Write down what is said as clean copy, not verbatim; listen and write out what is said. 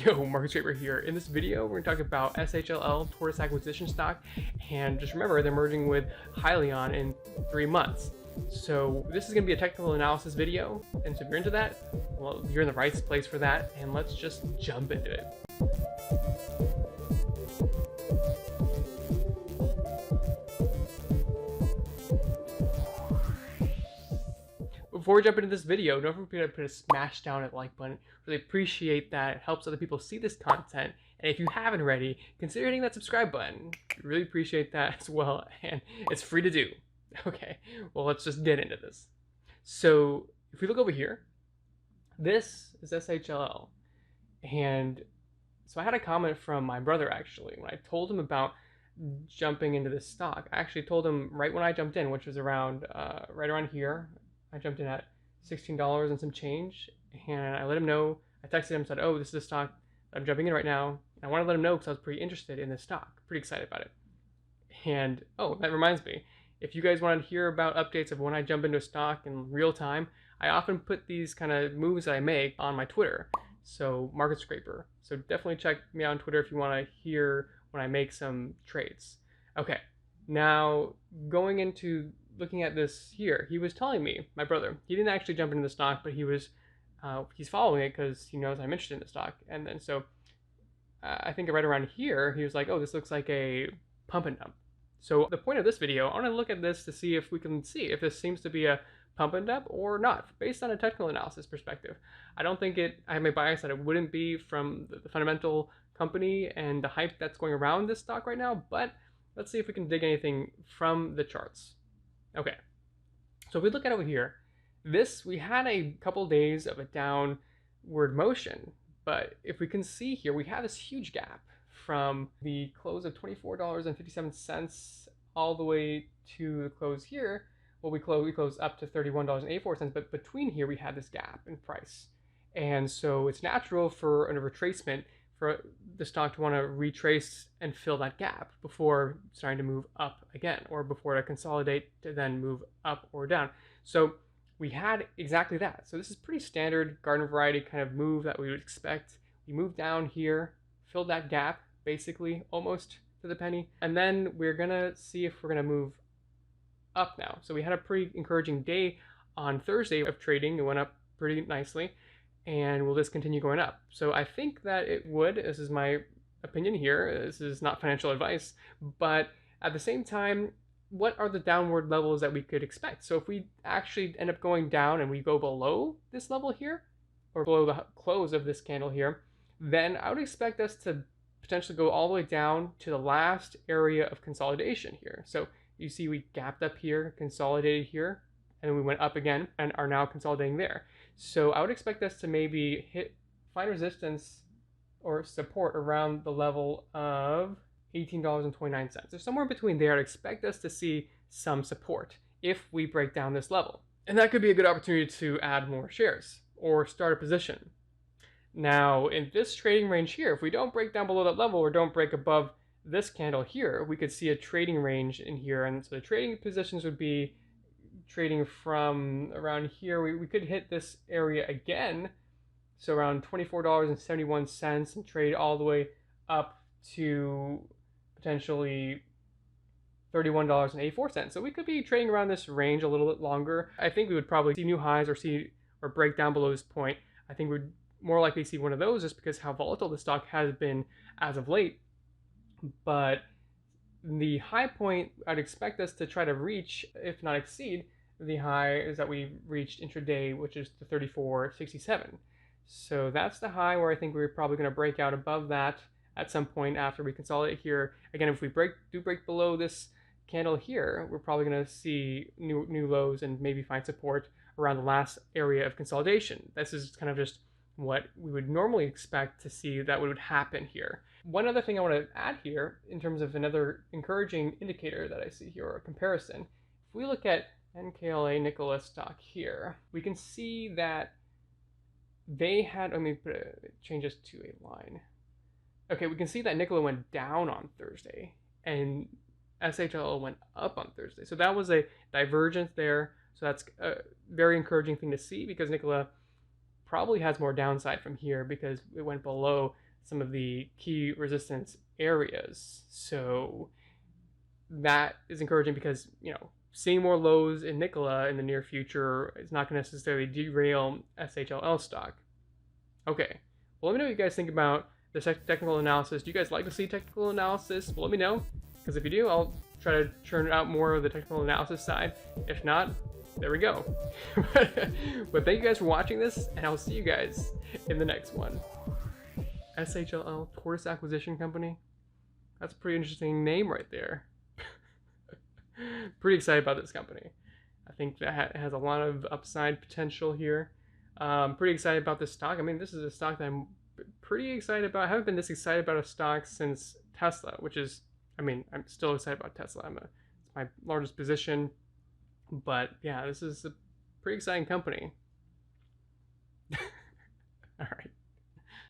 Yo, Market Scraper here. In this video, we're going to talk about SHLL, Tortoise acquisition stock, and just remember, they're merging with Hyliion in 3 months. So this is going to be a technical analysis video, and so if you're into that, well, you're in the right place for that, and let's just jump into it. Before we jump into this video, don't forget to put a smash down at the like button. Really appreciate that. It helps other people see this content. And if you haven't already, consider hitting that subscribe button. Really appreciate that as well. And it's free to do. Okay, well, let's just get into this. So if we look over here, this is SHLL. And so I had a comment from my brother, actually, when I told him about jumping into this stock. I actually told him right when I jumped in, which was around right around here. I jumped in at $16 and some change, and I let him know. I texted him and said, oh, this is the stock I'm jumping in right now. And I want to let him know because I was pretty interested in this stock, pretty excited about it. And oh, that reminds me, if you guys want to hear about updates of when I jump into a stock in real time, I often put these kind of moves that I make on my Twitter, so Market Scraper. So definitely check me out on Twitter if you want to hear when I make some trades. Okay, now going into looking at this here, he was telling me, my brother, he didn't actually jump into the stock, but he was, he's following it because he knows I'm interested in the stock. And then so I think right around here, he was like, oh, this looks like a pump and dump. So the point of this video, I want to look at this to see if we can see if this seems to be a pump and dump or not, based on a technical analysis perspective. I don't think I have my bias that it wouldn't be from the fundamental company and the hype that's going around this stock right now, but let's see if we can dig anything from the charts. Okay, so if we look at over here, we had a couple days of a downward motion, but if we can see here, we have this huge gap from the close of $24.57 all the way to the close here. Well, we close up to $31.84, but between here we had this gap in price, and so it's natural for a retracement for the stock to want to retrace and fill that gap before starting to move up again, or before to consolidate to then move up or down. So we had exactly that. So this is pretty standard garden variety kind of move that we would expect. We moved down here, filled that gap basically almost to the penny, and then we're gonna see if we're gonna move up now. So we had a pretty encouraging day on Thursday of trading. It went up pretty nicely. And will this continue going up? So I think that it would. This is my opinion here. This is not financial advice, but at the same time, what are the downward levels that we could expect? So if we actually end up going down and we go below this level here, or below the close of this candle here, then I would expect us to potentially go all the way down to the last area of consolidation here. So you see we gapped up here, consolidated here, and we went up again and are now consolidating there. So I would expect us to maybe find resistance or support around the level of $18.29. So somewhere between there, I'd expect us to see some support if we break down this level. And that could be a good opportunity to add more shares or start a position. Now, in this trading range here, if we don't break down below that level or don't break above this candle here, we could see a trading range in here. And so the trading positions would be trading from around here. We could hit this area again, so around $24.71, and trade all the way up to potentially $31.84. So we could be trading around this range a little bit longer. I think we would probably see new highs or break down below this point. I think we'd more likely see one of those just because how volatile the stock has been as of late. But the high point I'd expect us to try to reach, if not exceed, the high is that we reached intraday, which is the 34.67. So that's the high where I think we're probably going to break out above that at some point after we consolidate here. Again, if we do break below this candle here, we're probably going to see new lows and maybe find support around the last area of consolidation. This is kind of just what we would normally expect to see that would happen here. One other thing I want to add here in terms of another encouraging indicator that I see here, or a comparison, if we look at NKLA NKLA stock here, we can see that they had, let me change this to a line. Okay, we can see that NKLA went down on Thursday and SHLL went up on Thursday. So that was a divergence there. So that's a very encouraging thing to see because NKLA probably has more downside from here because it went below some of the key resistance areas. So that is encouraging because, seeing more lows in NKLA in the near future is not going to necessarily derail SHLL stock. Okay, well, let me know what you guys think about this technical analysis. Do you guys like to see technical analysis? Well, let me know, because if you do, I'll try to churn out more of the technical analysis side. If not, there we go. But thank you guys for watching this, and I'll see you guys in the next one. SHLL, Tortoise Acquisition Company. That's a pretty interesting name right there. Pretty excited about this company. I think that has a lot of upside potential here. Pretty excited about this stock. I mean, this is a stock that I'm pretty excited about. I haven't been this excited about a stock since Tesla, which is, I'm still excited about Tesla. It's my largest position. But yeah, this is a pretty exciting company. All right.